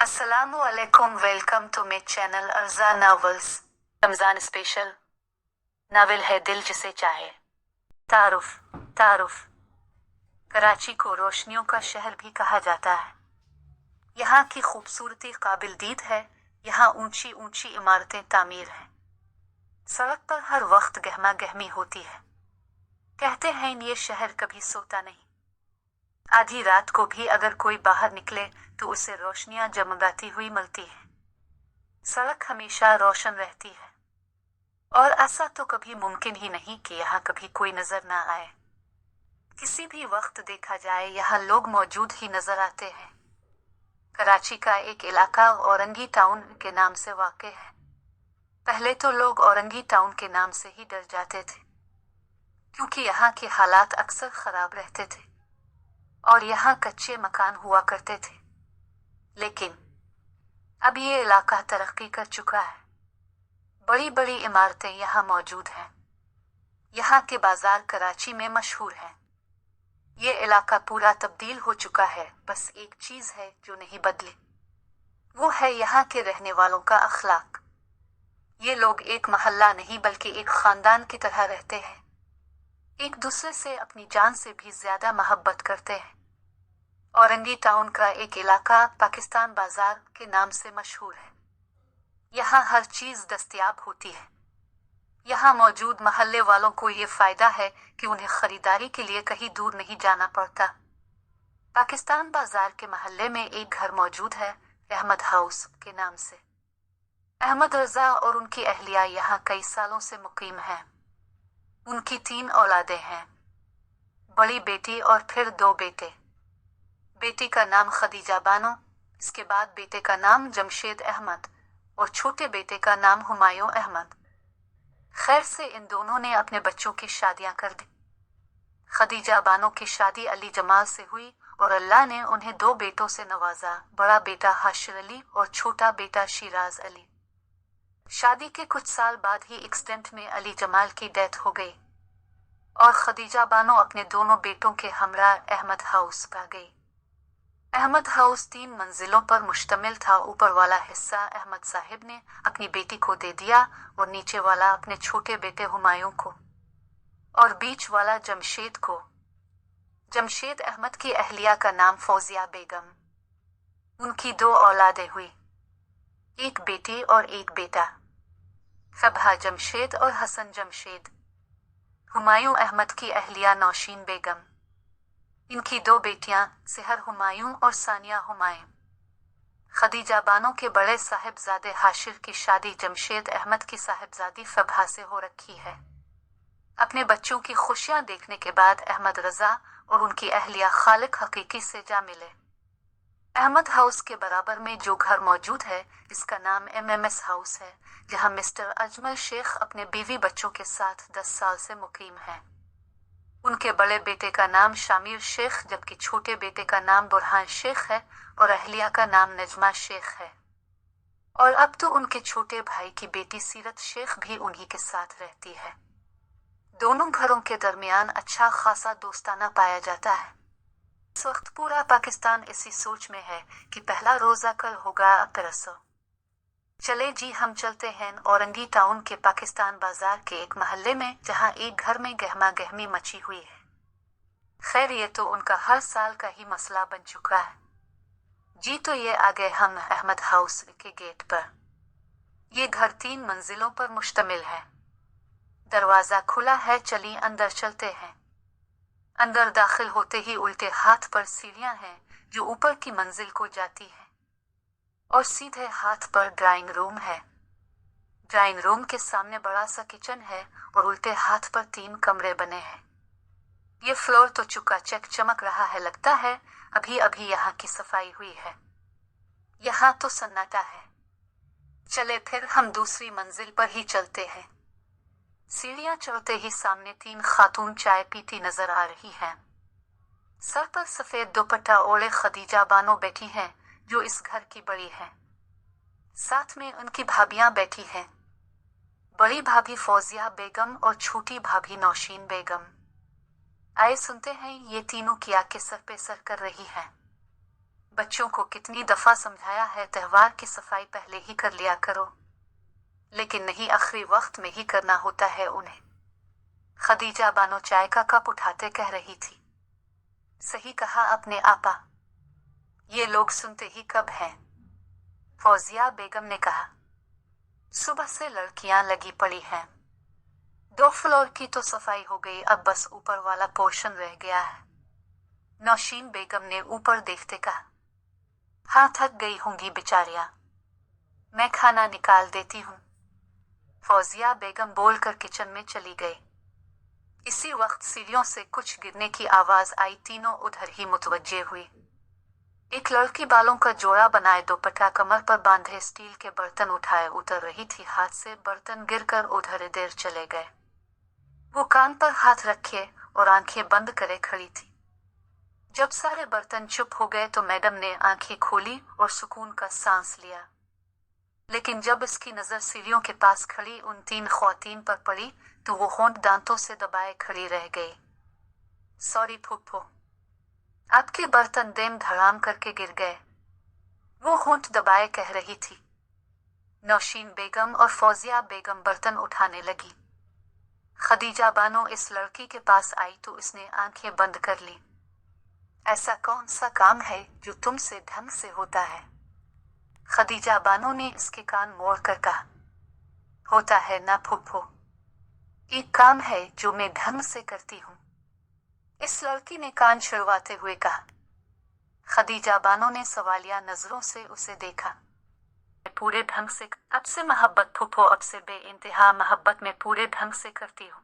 अस्सलामु अलैकुम, welcome to my channel Arja novels. Ramzan special novel है दिल जिसे चाहे। तारुफ कराची को रोशनियों का शहर भी कहा जाता है। यहाँ की खूबसूरती काबिल दीद है। यहाँ ऊंची ऊंची इमारतें तामीर हैं। सड़क पर हर वक्त गहमा गहमी होती है। कहते हैं ये शहर कभी सोता नहीं। आधी रात को भी अगर कोई बाहर निकले तो उसे रोशनियां जगमगाती हुई मिलती है। सड़क हमेशा रोशन रहती है और ऐसा तो कभी मुमकिन ही नहीं कि यहाँ कभी कोई नजर ना आए। किसी भी वक्त देखा जाए यहाँ लोग मौजूद ही नजर आते हैं। कराची का एक इलाका औरंगी टाउन के नाम से वाक़ है। पहले तो लोग औरंगी टाउन के नाम से ही डर जाते थे, क्योंकि यहाँ के हालात अक्सर खराब रहते थे और यहाँ कच्चे मकान हुआ करते थे। लेकिन अब ये इलाका तरक्की कर चुका है। बड़ी बड़ी इमारतें यहाँ मौजूद हैं। यहाँ के बाजार कराची में मशहूर हैं। ये इलाका पूरा तब्दील हो चुका है। बस एक चीज है जो नहीं बदली, वो है यहाँ के रहने वालों का अखलाक। ये लोग एक मोहल्ला नहीं बल्कि एक खानदान की तरह रहते हैं। एक दूसरे से अपनी जान से भी ज्यादा मोहब्बत करते हैं। औरंगी टाउन का एक इलाका पाकिस्तान बाजार के नाम से मशहूर है। यहाँ हर चीज दस्तयाब होती है। यहाँ मौजूद मोहल्ले वालों को ये फायदा है कि उन्हें खरीदारी के लिए कहीं दूर नहीं जाना पड़ता। पाकिस्तान बाजार के मोहल्ले में एक घर मौजूद है, अहमद हाउस के नाम से। अहमद रजा और उनकी अहलिया यहाँ कई सालों से मुकीम हैं। उनकी 3 औलादें हैं, बड़ी बेटी और फिर 2 बेटे। बेटी का नाम खदीजा बानो, इसके बाद बेटे का नाम जमशेद अहमद और छोटे बेटे का नाम हुमायूं अहमद। खैर से इन दोनों ने अपने बच्चों की शादियां कर दी। खदीजा बानो की शादी अली जमाल से हुई और अल्लाह ने उन्हें 2 बेटों से नवाजा, बड़ा बेटा हाशिर अली और छोटा बेटा शिराज अली। शादी के कुछ साल बाद ही एक्सीडेंट में अली जमाल की डेथ हो गई और खदीजा बानो अपने दोनों बेटों के हमरा अहमद हाउस पा गई। अहमद हाउस 3 मंजिलों पर मुश्तमिल था। ऊपर वाला हिस्सा अहमद साहिब ने अपनी बेटी को दे दिया और नीचे वाला अपने छोटे बेटे हुमायूं को और बीच वाला जमशेद को। जमशेद अहमद की अहलिया का नाम फौजिया बेगम। उनकी 2 औलादें हुई, एक बेटी और एक बेटा, फबहा जमशेद और हसन जमशेद। हुमायूं अहमद की अहलिया नौशीन बेगम। इनकी 2 बेटियां सेहर हुमायूं और सानिया हुमायूं। खदीजा बानो के बड़े साहिबजादे हाशिर की शादी जमशेद अहमद की साहिबजादी फबहा से हो रखी है। अपने बच्चों की खुशियां देखने के बाद अहमद रजा और उनकी अहलिया खालिक हकीकी से जा मिले। अहमद हाउस के बराबर में जो घर मौजूद है इसका नाम MMS हाउस है, जहां मिस्टर अजमल शेख अपने बीवी बच्चों के साथ 10 साल से मुकीम हैं। उनके बड़े बेटे का नाम शामिर शेख जबकि छोटे बेटे का नाम बुरहान शेख है और अहलिया का नाम नजमा शेख है। और अब तो उनके छोटे भाई की बेटी सीरत शेख भी उन्हीं के साथ रहती है। दोनों घरों के दरमियान अच्छा खासा दोस्ताना पाया जाता है। इस वक्त पूरा पाकिस्तान इसी सोच में है कि पहला रोजा कल होगा परसों। चले जी हम चलते हैं औरंगी टाउन के पाकिस्तान बाजार के एक मोहल्ले में, जहां एक घर में गहमा गहमी मची हुई है। खैर ये तो उनका हर साल का ही मसला बन चुका है। जी तो ये आ गए हम अहमद हाउस के गेट पर। ये घर 3 मंजिलों पर मुश्तमिल है। दरवाजा खुला है, चलिए अंदर चलते हैं। अंदर दाखिल होते ही उल्टे हाथ पर सीढ़ियां हैं जो ऊपर की मंजिल को जाती है और सीधे हाथ पर ड्राइंग रूम है। ड्राइंग रूम के सामने बड़ा सा किचन है और उल्टे हाथ पर 3 कमरे बने हैं। ये फ्लोर तो चकाचक चमक रहा है, लगता है अभी अभी यहाँ की सफाई हुई है। यहाँ तो सन्नाटा है। चले फिर हम दूसरी मंजिल पर ही चलते हैं। सीढ़ियां चढ़ते ही सामने 3 खातून चाय पीती नजर आ रही हैं। सर पर सफेद दुपट्टा ओढ़े खदीजा बानो बैठी हैं जो इस घर की बड़ी है। साथ में उनकी भाभियां बैठी हैं, बड़ी भाभी फौजिया बेगम और छोटी भाभी नौशीन बेगम। आए सुनते हैं ये तीनों क्या के सर पे सर कर रही हैं। बच्चों को कितनी दफा समझाया है त्योहार की सफाई पहले ही कर लिया करो, लेकिन नहीं, आखिरी वक्त में ही करना होता है उन्हें। खदीजा बानो चाय का कप उठाते कह रही थी। सही कहा अपने आपा, ये लोग सुनते ही कब हैं। फौजिया बेगम ने कहा, सुबह से लड़कियां लगी पड़ी हैं। 2 फ्लोर की तो सफाई हो गई, अब बस ऊपर वाला पोर्शन रह गया है। नौशीन बेगम ने ऊपर देखते कहा, हाँ, थक गई होंगी बेचारियां, मैं खाना निकाल देती हूँ। फौजिया बेगम बोलकर किचन में चली गई। इसी वक्त सीढ़ियों से कुछ गिरने की आवाज आई। तीनों उधर ही मुतवज्जे हुई। एक लड़की बालों का जोड़ा बनाए दोपट्टा कमर पर बांधे स्टील के बर्तन उठाए उतर रही थी। हाथ से बर्तन गिरकर उधर देर चले गए। वो कान पर हाथ रखे और आंखें बंद करे खड़ी थी। जब सारे बर्तन चुप हो गए तो मैडम ने आंखें खोली और सुकून का सांस लिया। लेकिन जब इसकी नजर सीढ़ियों के पास खड़ी उन 3 ख्वातीन पर पड़ी तो वो होंठ दांतों से दबाए खड़ी रह गई। सॉरी फूफो, आपके बर्तन देम धड़ाम करके गिर गए, वो होंठ दबाए कह रही थी। नौशीन बेगम और फौजिया बेगम बर्तन उठाने लगी। खदीजा बानो इस लड़की के पास आई तो इसने आंखें बंद कर ली। ऐसा कौन सा काम है जो तुमसे ढंग से होता है? खदीजा बानो ने इसके कान मोड़ कर कहा, होता है ना फूफो, एक काम है जो मैं ढंग से करती हूँ। इस लड़की ने कान छिड़वाते हुए कहा। खदीजा बानो ने सवालिया नजरों से उसे देखा। पूरे ढंग से, अब से मोहब्बत फूफो, अब से बेइंतहा मोहब्बत में पूरे ढंग से करती हूँ,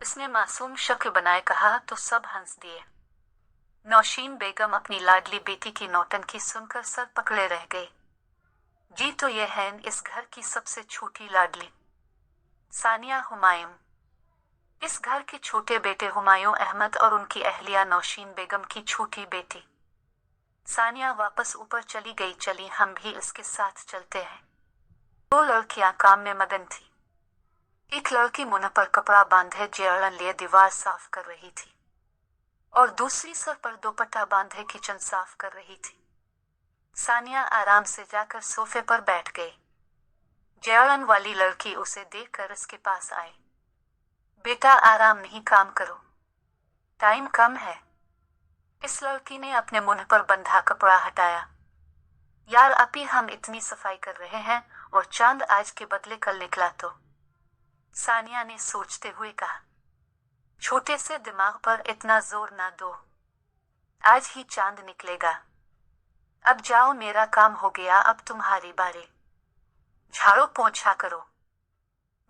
इसने मासूम शक्ल बनाए कहा तो सब हंस दिए। नौशीन बेगम अपनी लाडली बेटी की नौटंकी सुनकर सर पकड़े रह गई। जी तो ये है इस घर की सबसे छोटी लाडली, सानिया हुमायूं। इस घर के छोटे बेटे हुमायूं अहमद और उनकी अहलिया नौशीन बेगम की छोटी बेटी सानिया वापस ऊपर चली गई। चली, हम भी इसके साथ चलते हैं। 2 लड़कियां काम में मगन थी। एक लड़की मुंह पर कपड़ा बांधे जेड़न लिए दीवार साफ कर रही थी और दूसरी सर पर दोपट्टा बांधे किचन साफ कर रही थी। सानिया आराम से जाकर सोफे पर बैठ गई। जेड़न वाली लड़की उसे देखकर इसके पास आई। बेटा आराम नहीं, काम करो, टाइम कम है। इस लड़की ने अपने मुंह पर बंधा कपड़ा हटाया। यार अपी, हम इतनी सफाई कर रहे हैं और चांद आज के बदले कल निकला तो, सानिया ने सोचते हुए कहा। छोटे से दिमाग पर इतना जोर ना दो, आज ही चांद निकलेगा। अब जाओ, मेरा काम हो गया, अब तुम्हारी बारी, झाड़ू पोंछा करो।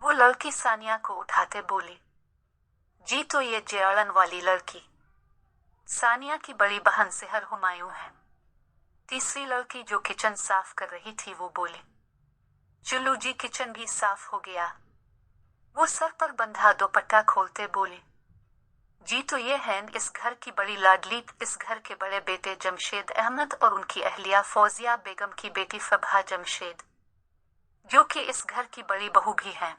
वो लड़की सानिया को उठाते बोली। जी तो ये जेड़न वाली लड़की सानिया की बड़ी बहन सेहर हुमायूं है। तीसरी लड़की जो किचन साफ कर रही थी वो बोली। चुल्लू जी, किचन भी साफ हो गया। वो सर पर बंधा दोपट्टा खोलते बोली। जी तो ये है इस घर की बड़ी लाडली, इस घर के बड़े बेटे जमशेद अहमद और उनकी अहलिया फौजिया बेगम की बेटी फबहा जमशेद, जो कि इस घर की बड़ी बहू भी हैं।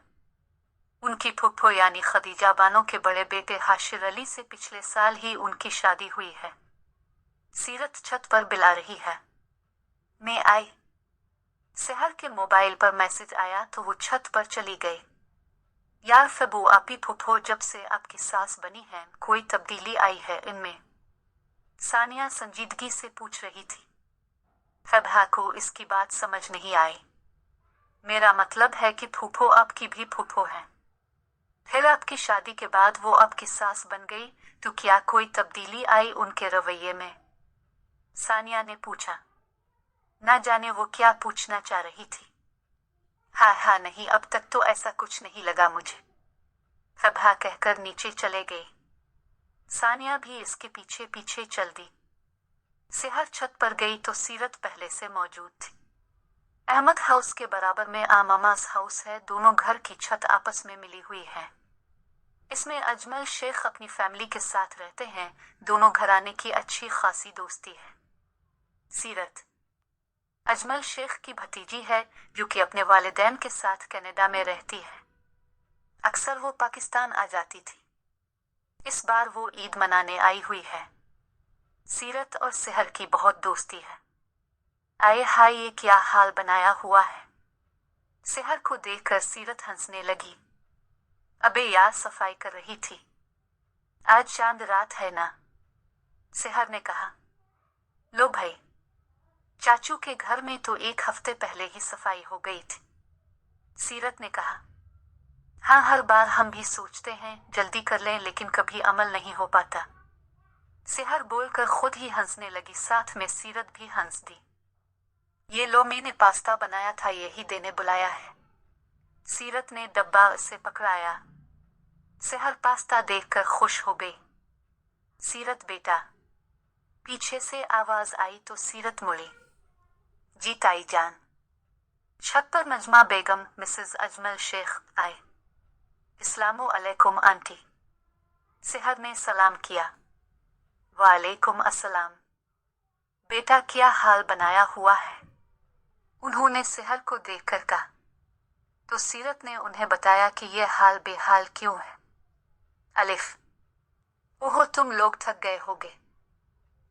उनकी फुफ्फो यानी खदीजा बानो के बड़े बेटे हाशिर अली से पिछले साल ही उनकी शादी हुई है। सीरत छत पर बिला रही है। मैं आई। सेहर के मोबाइल पर मैसेज आया तो वो छत पर चली गई। यार फबू आपी फुफ्फो, जब से आपकी सास बनी है कोई तब्दीली आई है इनमें? सानिया संजीदगी से पूछ रही थी। फबहा को इसकी बात समझ नहीं आई। मेरा मतलब है कि फूफो आपकी भी फूफो है, फिर आपकी शादी के बाद वो आपकी सास बन गई तो क्या कोई तब्दीली आई उनके रवैये में? सानिया ने पूछा। ना जाने वो क्या पूछना चाह रही थी। हाँ नहीं, अब तक तो ऐसा कुछ नहीं लगा मुझे, फबहा कहकर नीचे चले गई। सानिया भी इसके पीछे पीछे चल दी। सेहर छत पर गई तो सीरत पहले से मौजूद थी। अहमद हाउस के बराबर में आमामास हाउस है। दोनों घर की छत आपस में मिली हुई है। इसमें अजमल शेख अपनी फैमिली के साथ रहते हैं। दोनों घराने की अच्छी खासी दोस्ती है। सीरत अजमल शेख की भतीजी है जो कि अपने वालिदैन के साथ कनाडा में रहती है। अक्सर वो पाकिस्तान आ जाती थी। इस बार वो ईद मनाने आई हुई है। सीरत और सेहर की बहुत दोस्ती है। आए हाय, ये क्या हाल बनाया हुआ है। सेहर को देखकर सीरत हंसने लगी। अबे यार, सफाई कर रही थी। आज चांद रात है ना, सेहर ने कहा। लो भाई, चाचू के घर में तो 1 हफ्ते पहले ही सफाई हो गई थी, सीरत ने कहा। हाँ, हर बार हम भी सोचते हैं जल्दी कर लें, लेकिन कभी अमल नहीं हो पाता, सेहर बोलकर खुद ही हंसने लगी। साथ में सीरत भी हंस दी। ये लो, मैंने पास्ता बनाया था, यही देने बुलाया है। सीरत ने डब्बा से पकड़ाया। सेहर पास्ता देखकर खुश हो गई। सीरत बेटा, पीछे से आवाज आई तो सीरत मुड़ी। जी ताई जान। छत पर नजमा बेगम मिसेस अजमल शेख आए। इस्लामो अलैकुम आंटी, सेहर ने सलाम किया। वालेकुम अस्सलाम। बेटा, क्या हाल बनाया हुआ है, उन्होंने सेहर को देखकर कहा। तो सीरत ने उन्हें बताया कि यह हाल बेहाल क्यों है। अलिफ, ओहो, तुम लोग थक गए होगे।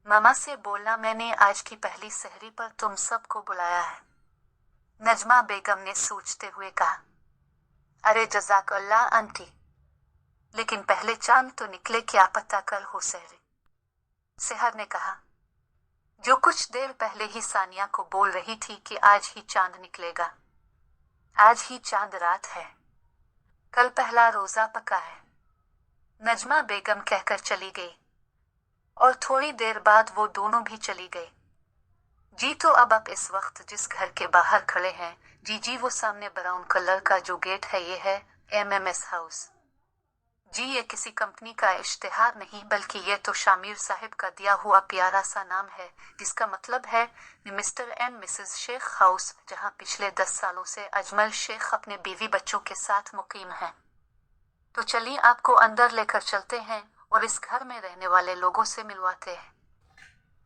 मामा से बोलना मैंने आज की पहली सहरी पर तुम सबको बुलाया है, नजमा बेगम ने सोचते हुए कहा। अरे जज़ाकल्लाह आंटी, लेकिन पहले चांद तो निकले, क्या पता कल हो सहरी, सेहर ने कहा। जो कुछ देर पहले ही सानिया को बोल रही थी कि आज ही चांद निकलेगा। आज ही चांद रात है, कल पहला रोजा पका है, नजमा बेगम कहकर चली गई। और थोड़ी देर बाद वो दोनों भी चली गई। जी तो अब आप इस वक्त जिस घर के बाहर खड़े हैं, जी वो सामने ब्राउन कलर का जो गेट है, ये है MMS हाउस। जी ये किसी कंपनी का इश्तिहार नहीं, बल्कि ये तो शामिर साहिब का दिया हुआ प्यारा सा नाम है, जिसका मतलब है mister and Mrs Sheikh house, जहां पिछले 10 सालों से अजमल शेख अपने बीवी बच्चों के साथ मुकीम हैं। तो चलिए आपको अंदर लेकर चलते हैं और इस घर में रहने वाले लोगों से मिलवाते हैं।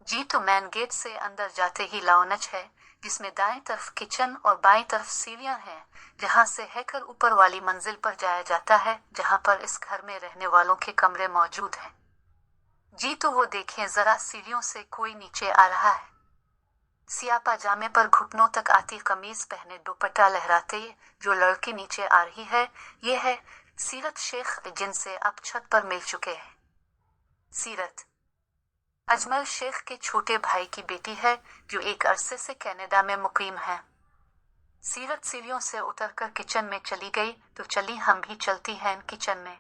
जी तो मैन गेट से अंदर जाते ही लाउंज है, जिसमें दाएं तरफ किचन और बाएं तरफ सीढ़ियां हैं, जहां से हैकर ऊपर वाली मंजिल पर जाया जाता है, जहां पर इस घर में रहने वालों के कमरे मौजूद हैं। जी तो वो देखें जरा, सीढ़ियों से कोई नीचे आ रहा है। सिया पाजामे पर घुटनों तक आती कमीज पहने दुपट्टा लहराते जो लड़की नीचे आ रही है, ये है सीरत शेख, जिनसे अब छत पर मिल चुके हैं। सीरत अजमल शेख के छोटे भाई की बेटी है, जो एक अरसे से कनाडा में मुकीम है। सीरत सीढ़ियों से उतरकर किचन में चली गई, तो चली हम भी चलती हैं किचन में।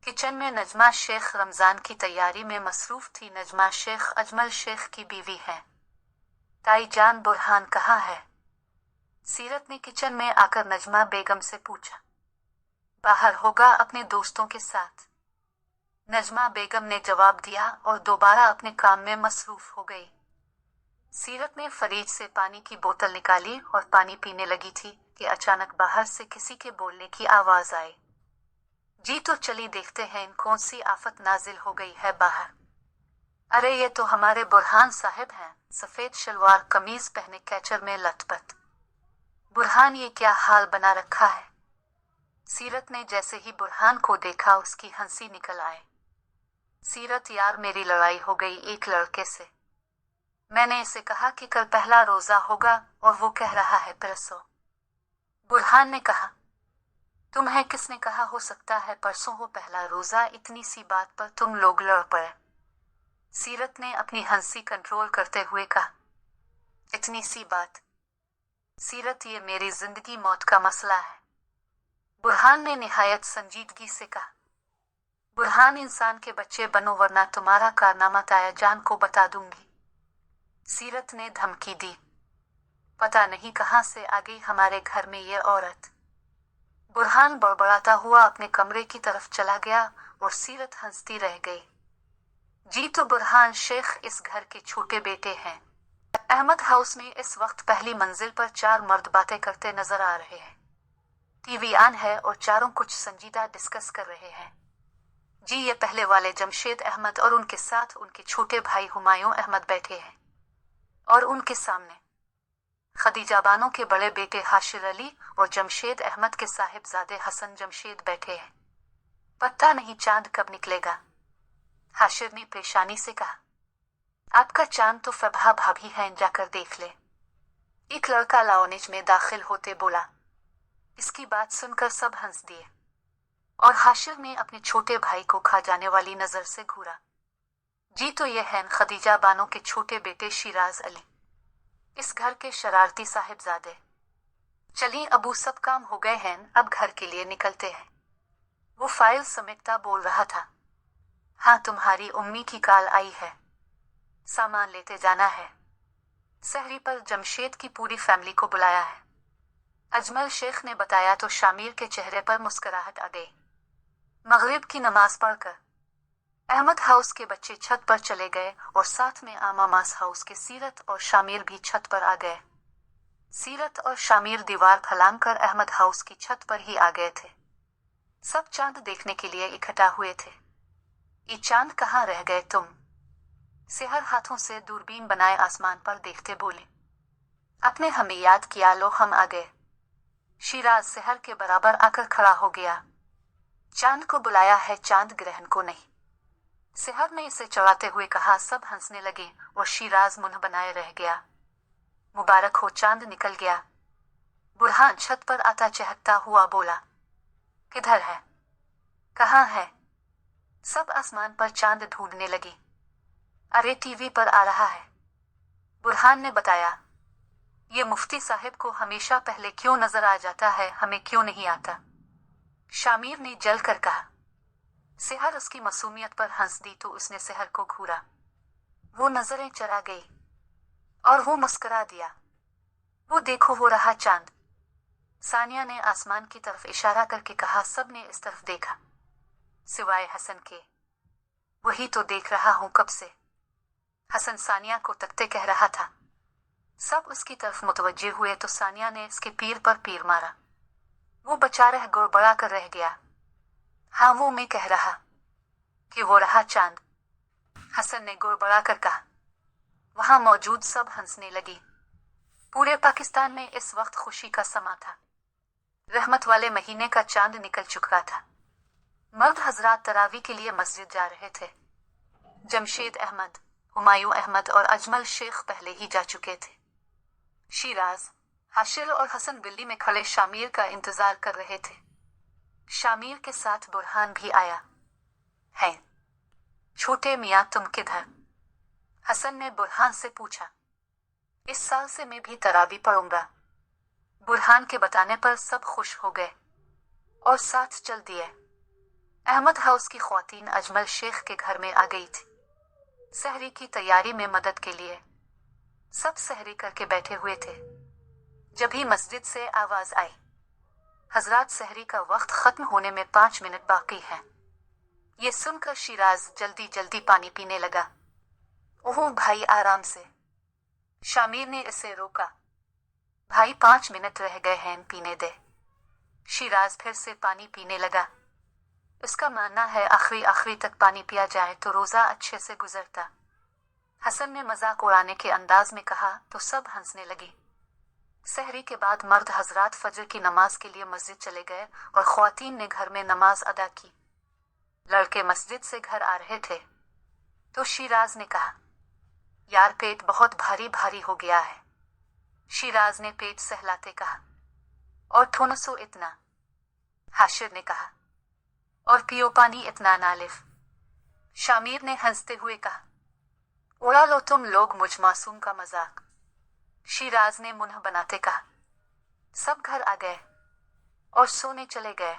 किचन में नजमा शेख रमजान की तैयारी में मसरूफ थी। नजमा शेख अजमल शेख की बीवी है। ताई जान, बुरहान कहाँ है, सीरत ने किचन में आकर नजमा बेगम से पूछा। बाहर होगा अपने दोस्तों के साथ, नजमा बेगम ने जवाब दिया और दोबारा अपने काम में मसरूफ हो गई। सीरत ने फ्रिज से पानी की बोतल निकाली और पानी पीने लगी थी कि अचानक बाहर से किसी के बोलने की आवाज आई। जी तो चली देखते हैं कौन सी आफत नाजिल हो गई है बाहर। अरे ये तो हमारे बुरहान साहब हैं, सफेद शलवार कमीज पहने कैचर में लटपट। बुरहान, ये क्या हाल बना रखा है। सीरत ने जैसे ही बुरहान को देखा, उसकी हंसी निकल आई। सीरत यार, मेरी लड़ाई हो गई एक लड़के से। मैंने इसे कहा कि कल पहला रोजा होगा और वो कह रहा है परसों। बुरहान ने कहा। तुम्हें किसने कहा, हो सकता है परसों हो पहला रोजा, इतनी सी बात पर तुम लोग लड़ पड़े। सीरत ने अपनी हंसी कंट्रोल करते हुए कहा। इतनी सी बात सीरत, ये मेरी जिंदगी मौत का मसला है, बुरहान ने निहायत संजीदगी से कहा। बुरहान, इंसान के बच्चे बनो वरना तुम्हारा कारनामा ताया जान को बता दूंगी, सीरत ने धमकी दी। पता नहीं कहां से आ गई हमारे घर में ये औरत। बुरहान बड़बड़ाता हुआ अपने कमरे की तरफ चला गया और सीरत हंसती रह गई। जी तो बुरहान शेख इस घर के छोटे बेटे हैं। अहमद हाउस में इस वक्त पहली मंजिल पर 4 मर्द बातें करते नजर आ रहे हैं। टीवी ऑन है और चारों कुछ संजीदा डिस्कस कर रहे हैं। जी ये पहले वाले जमशेद अहमद और उनके साथ उनके छोटे भाई हुमायूं अहमद बैठे हैं, और उनके सामने खदीजा बानो के बड़े बेटे हाशिर अली और जमशेद अहमद के साहिबजादे हसन जमशेद बैठे हैं। पता नहीं चांद कब निकलेगा, हाशिर ने परेशानी से कहा। आपका चांद तो फबहा भाभी है, जाकर देख ले। एक लड़का लाओनिज में दाखिल होते बोला। इसकी बात सुनकर सब हंस दिए और हाशिर ने अपने छोटे भाई को खा जाने वाली नजर से घूरा। जी तो ये हैं खदीजा बानो के छोटे बेटे शिराज अली, इस घर के शरारती साहिबजादे। चलिए अबू, सब काम हो गए हैं, अब घर के लिए निकलते हैं। वो फाइल समेटता बोल रहा था। हाँ, तुम्हारी उम्मी की कॉल आई है, सामान लेते जाना है। सहरी पर जमशेद की पूरी फैमिली को बुलाया है, अजमल शेख ने बताया तो शामिर के चेहरे पर मुस्कुराहट आ गई। मगरिब की नमाज पढ़कर अहमद हाउस के बच्चे छत पर चले गए और साथ में आमामास हाउस के सीरत और शामिर भी छत पर आ गए। सीरत और शामिर दीवार फलांग कर अहमद हाउस की छत पर ही आ गए थे। सब चांद देखने के लिए इकट्ठा हुए थे। ये चांद कहाँ रह गए तुम? सेहर हाथों से दूरबीन बनाए आसमान पर देखते बोले। अपने हमें याद किया, लो हम आ गए। शिराज सेहर के बराबर आकर खड़ा हो गया। चांद को बुलाया है, चांद ग्रहण को नहीं। सेहर ने इसे चढ़ाते हुए कहा। सब हंसने लगे और शिराज मुंह बनाए रह गया। मुबारक हो, चांद निकल गया। बुरहान छत पर आता चहकता हुआ बोला। किधर है? कहाँ है? सब आसमान पर चांद ढूंढने लगे। अरे टीवी पर आ रहा है, बुरहान ने बताया। ये मुफ्ती साहिब को हमेशा पहले क्यों नजर आ जाता है, हमें क्यों नहीं आता? शामिर ने जल कर कहा। सेहर उसकी मासूमियत पर हंस दी तो उसने सेहर को घूरा। वो नजरें चरा गई और वो मुस्कुरा दिया। वो देखो, वो रहा चांद। सानिया ने आसमान की तरफ इशारा करके कहा। सब ने इस तरफ देखा सिवाय हसन के। वही तो देख रहा हूं कब से। हसन सानिया को तकते कह रहा था। सब उसकी तरफ मुतवज्जे हुए तो सानिया ने इसके पीर पर पीर मारा। वो बेचारा गड़बड़ा कर रह गया। हाँ, वो मैं कह रहा कि वो रहा चांद, हसन ने गड़बड़ा कर कहा। वहां मौजूद सब हंसने लगी। पूरे पाकिस्तान में इस वक्त खुशी का समा था। रहमत वाले महीने का चांद निकल चुका था। मर्द हजरात तरावी के लिए मस्जिद जा रहे थे। जमशेद अहमद, हुमायूं अहमद और अजमल शेख पहले ही जा चुके थे। शिराज, हाशिर और हसन बिल्ली में खड़े शामिर का इंतजार कर रहे थे। शामिर के साथ बुरहान भी आया है। छोटे मियाँ तुम किधर? हसन ने बुरहान से पूछा। इस साल से मैं भी तरावी पढ़ूंगा। बुरहान के बताने पर सब खुश हो गए और साथ चल दिए। अहमद हाउस की ख्वातीन अजमल शेख के घर में आ गई थी सहरी की तैयारी में मदद के लिए। सब सहरी करके बैठे हुए थे। जब ही मस्जिद से आवाज आई, हजरात सहरी का वक्त खत्म होने में 5 मिनट बाकी है। ये सुनकर शिराज जल्दी जल्दी पानी पीने लगा। ओह भाई, आराम से। शामिर ने इसे रोका। भाई 5 मिनट रह गए हैं, पीने दे। शिराज फिर से पानी पीने लगा। उसका मानना है आखिरी तक पानी पिया जाए तो रोजा अच्छे से गुजरता। हसन ने मजाक उड़ाने के अंदाज में कहा तो सब हंसने लगे। सहरी के बाद मर्द हजरात फजर की नमाज के लिए मस्जिद चले गए और ख्वातीन ने घर में नमाज अदा की। लड़के मस्जिद से घर आ रहे थे तो शिराज ने कहा, यार पेट बहुत भारी भारी हो गया है। शिराज ने पेट सहलाते कहा, और थोड़ा सो इतना। हाशिर ने कहा, और पियो पानी इतना नालिफ। शामिर ने हंसते हुए कहा, उड़ा लो तुम लोग मुझ मासूम का मजाक। शिराज ने मुंह बनाते कहा। सब घर आ गए और सोने चले गए।